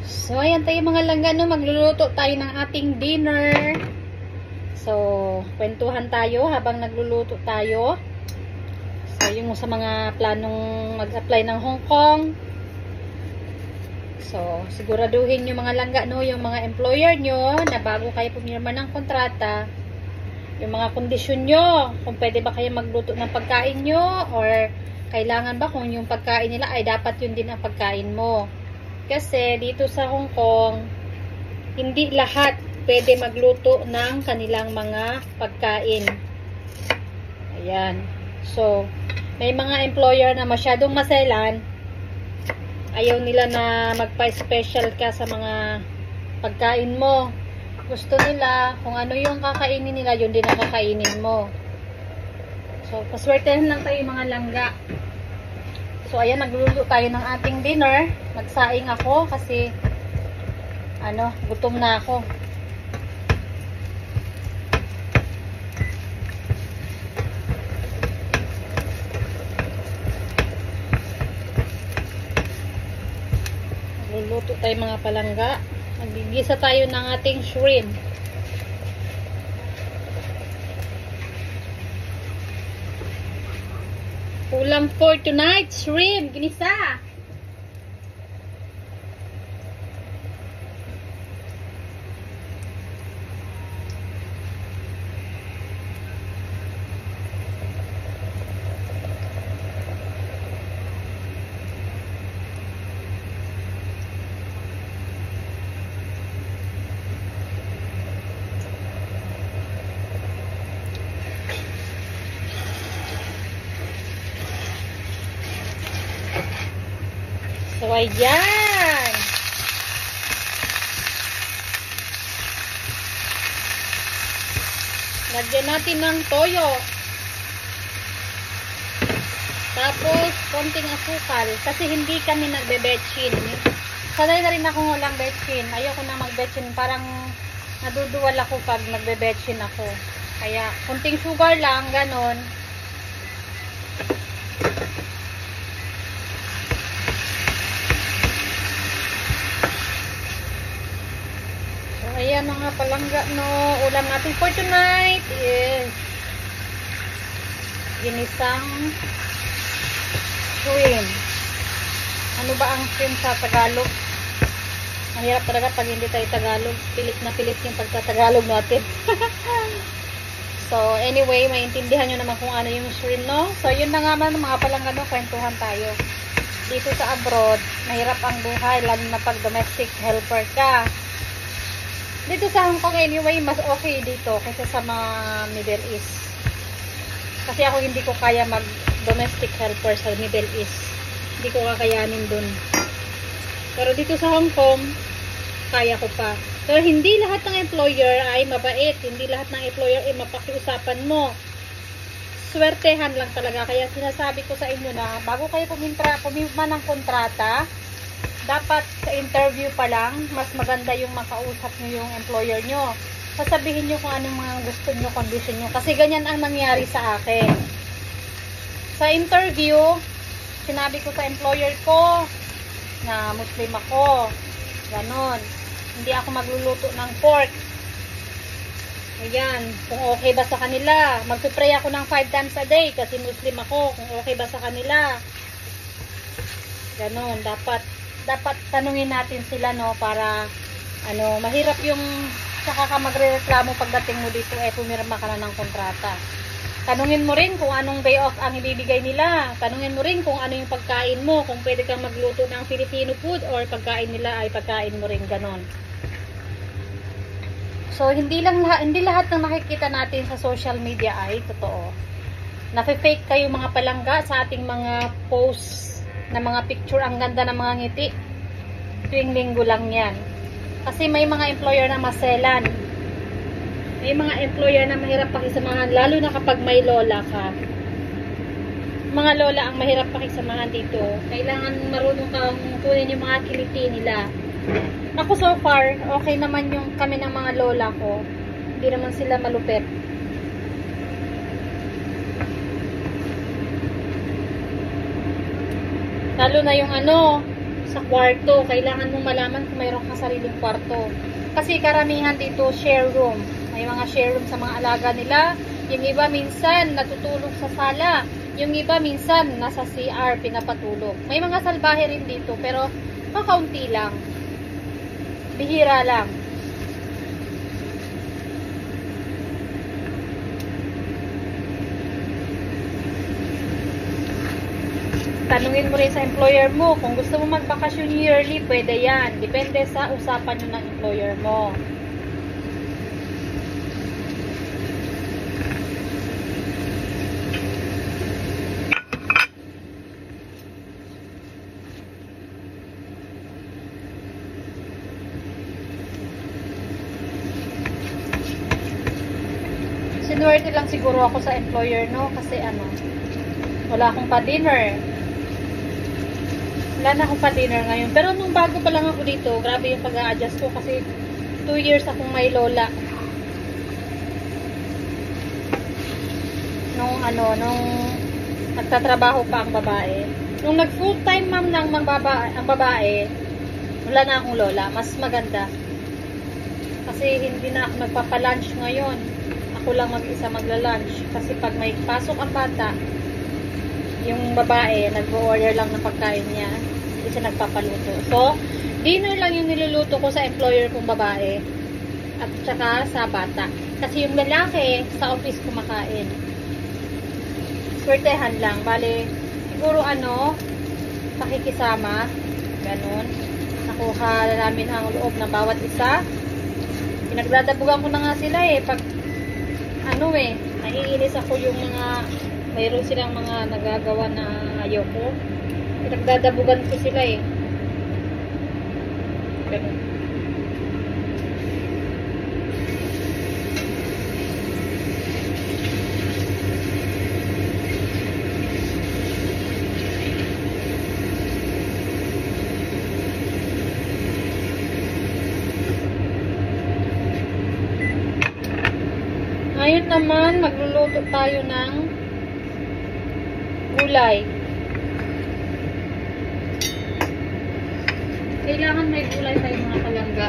So, ayan tayo mga langga, no? Magluluto tayo ng ating dinner. So, kwentuhan tayo habang nagluluto tayo. So, yung sa mga planong mag-apply ng Hong Kong. So, siguraduhin yung mga langga, no? Yung mga employer nyo na bago kayo pumirma ng kontrata, yung mga kondisyon nyo, kung pwede ba kayo magluto ng pagkain nyo, or kailangan ba kung yung pagkain nila ay dapat yun din ang pagkain mo. Kasi dito sa Hong Kong, hindi lahat pwede magluto ng kanilang mga pagkain. Ayan. So, may mga employer na masyadong maselan, ayaw nila na magpa-special ka sa mga pagkain mo. Gusto nila, kung ano yung kakainin nila, yun din ang kakainin mo. So, paswertehan lang tayo mga langga. So, ayan, nagluluto tayo ng ating dinner. Nagsaing ako kasi, gutom na ako. Nagluluto tayo mga palangga. Naggigisa tayo ng ating shrimp. Ulam for tonight, shrimp, ginisa. So, ayan. Lagyan natin ng toyo. Tapos, konting asukal. Kasi hindi kami nagbe-betchin. Sanay na rin akong walang betchin. Ayoko na mag-betchin. Parang naduduwal ako pag nagbe-betchin ako. Kaya, konting sugar lang, ganon. Ayan mga palangga, no. Ulam natin for tonight is ginisang shrimp. Ano ba ang shrimp sa Tagalog? Mahirap talaga pag hindi tayo Tagalog. Pilit na pilit yung pagtatagalog natin. So, anyway, maintindihan nyo naman kung ano yung shrimp, no? So, yun na nga man mga palangga, no. Kwentuhan tayo. Dito sa abroad, mahirap ang buhay, lalo na pag domestic helper ka. Dito sa Hong Kong anyway, mas okay dito kaysa sa mga Middle East. Kasi ako hindi ko kaya mag domestic helper sa Middle East. Hindi ko kakayanin dun. Pero dito sa Hong Kong, kaya ko pa. Pero hindi lahat ng employer ay mabait. Hindi lahat ng employer ay mapakiusapan mo. Swertehan lang talaga. Kaya sinasabi ko sa inyo na bago kayo pumirma ng kontrata, dapat sa interview pa lang, mas maganda yung makausap nyo yung employer nyo. Sasabihin nyo kung anong mga gusto nyo, condition nyo. Kasi ganyan ang nangyari sa akin. Sa interview, sinabi ko sa employer ko na Muslim ako. Ganon. Hindi ako magluluto ng pork. Ayan. Kung okay ba sa kanila. Magpipray ako ng 5 times a day kasi Muslim ako. Kung okay ba sa kanila. Ganon. Dapat tanungin natin sila, no, para mahirap yung saka ka magrereklamo pagdating mo dito pumirma ka na ng kontrata. Tanungin mo rin kung anong day off ang ibibigay nila. Tanungin mo rin kung ano yung pagkain mo, kung pwede kang magluto ng Filipino food or pagkain nila ay pagkain mo rin, ganon. So hindi lahat ng nakikita natin sa social media ay totoo. Nafe-fake kayo mga palangga sa ating mga posts na mga picture, ang ganda ng mga ngiti. Tuwing linggo lang yan. Kasi may mga employer na maselan. May mga employer na mahirap pakisamahan, lalo na kapag may lola ka. Mga lola ang mahirap pakisamahan dito. Kailangan marunong kang kunin yung mga kiliti nila. Ako so far, okay naman yung kami ng mga lola ko. Hindi naman sila malupit. Lalo na yung sa kwarto. Kailangan mong malaman kung mayroon kang sariling kwarto. Kasi karamihan dito share room. May mga share room sa mga alaga nila. Yung iba minsan natutulog sa sala. Yung iba minsan nasa CR pinapatulog. May mga salbahe rin dito pero kakaunti lang. Bihira lang. Tanungin mo rin sa employer mo kung gusto mo magbakasyon yearly, pwede yan. Depende sa usapan nyo ng employer mo. Sinuwerte lang siguro ako sa employer, no? Kasi wala akong pa-dinner. Wala na akong pa-dinner ngayon. Pero nung bago pa lang ako dito, grabe yung pag-a-adjust ko kasi 2 years akong may lola. Nung nagtatrabaho pa ang babae. Nung nag-full time ma'am ng ang babae, wala na akong lola. Mas maganda. Kasi hindi na ako nagpapa-lunch ngayon. Ako lang mag-isa magla-lunch. Kasi pag may pasok ang bata, yung babae, nag-order lang ng pagkain niya. Hindi siya nagpapaluto. So, dinner lang yung niluluto ko sa employer kong babae. At saka sa bata. Kasi yung lalaki, sa office kumakain. Swertehan lang. Bale, siguro pakikisama. Ganon. Nakuha namin ang loob ng bawat isa. Pinagdadabugan ko na nga sila pag naiinis ako yung mayroon silang mga nagagawa na ayoko. Pinagdadabugan ko sila Ganun. Ngayon naman, magluluto tayo ng gulay. Kailangan may gulay tayo mga palangga.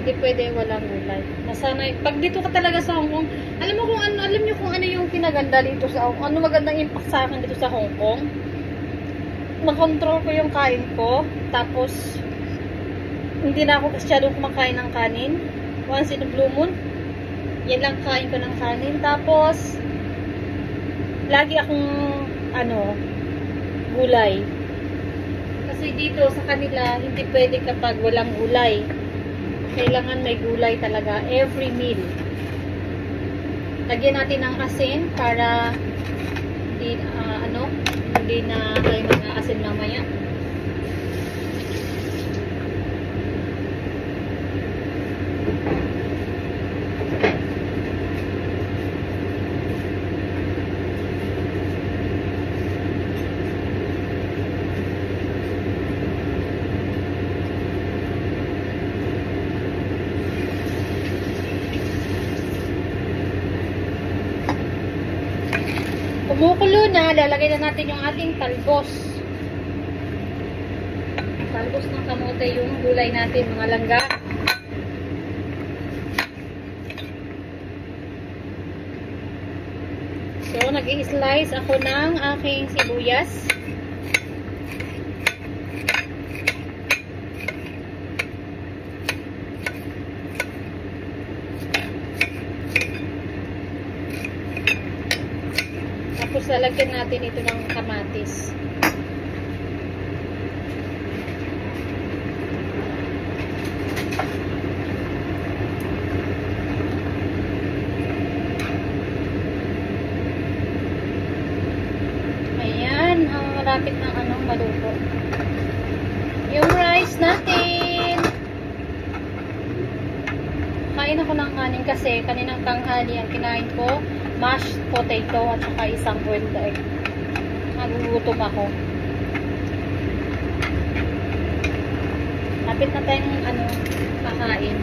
Hindi pwede walang gulay. Nasanay. Pag dito ka talaga sa Hong Kong, alam niyo kung ano yung kinaganda dito sa Hong Kong. Ano magandang impact sa akin dito sa Hong Kong? Makontrol ko yung kain ko. Tapos, hindi na ako masyadong kumakain ng kanin. Once in a blue moon, yan lang kain ko ng kanin. Tapos, lagi akong gulay. Kasi dito sa kanila, hindi pwede kapag walang gulay. Kailangan may gulay talaga every meal. Lagyan natin ng asin para hindi na tayo mag-aasin mamaya. Kumukulo na, lalagay na natin yung ating talbos. Talbos ng kamote yung gulay natin, mga langga. So, nag-i-slice ako ng aking sibuyas. Tapos lalagyan natin ito ng kamatis. Ayan, malapit ng maluto. Yung rice natin. Kain ako ng kanin kasi kaninang tanghali ang kinain ko. Mashed potato at saka isang boiled egg. Nagugutom ako. Lapit na tayong kakain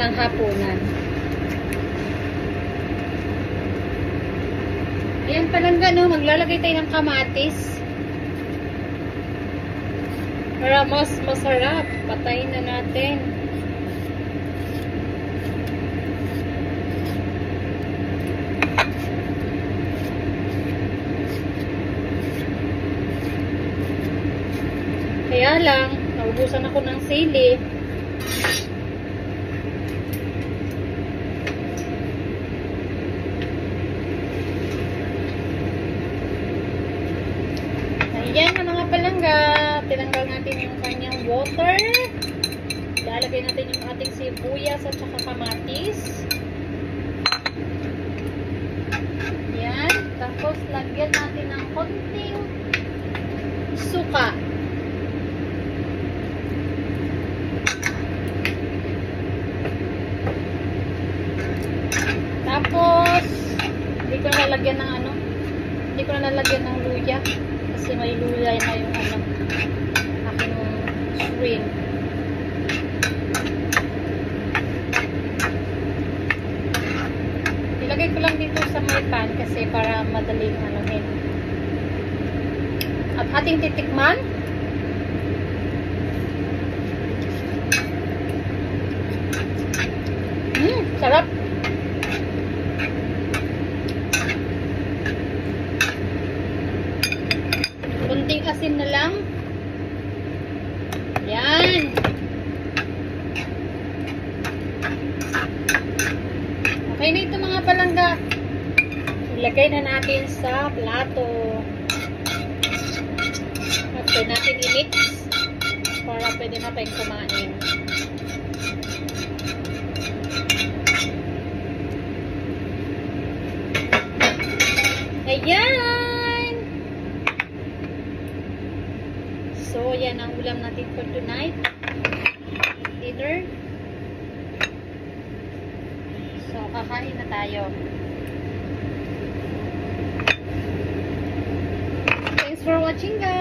ng hapunan. Ayan palangga maglalagay tayo ng kamatis. Para mas masarap, patayin na natin. Kaya lang, naubusan ako ng sili. Ayan na mga palangga. Tinanggal natin yung kanyang water. Lalagay natin yung ating sibuyas at saka kamatis. Ayan. Tapos lagyan natin ng konting suka. Tapos hindi ko na lalagyan ng ano. Hindi ko na lalagyan ng luya. Kasi may luya na yung ano, aking shrimp. Ilagay ko lang dito sa may pan kasi para madaling anuhin. At ating titikman. Sarap. Kunting asin na lang. Yan. Okay na ito mga palangga. Ilagay na natin sa plato. At pwede natin i-mix para pwede na tayong kumain. Ayan! So, yan ang ulam natin for tonight. Dinner. So, kakain na tayo. Thanks for watching, guys!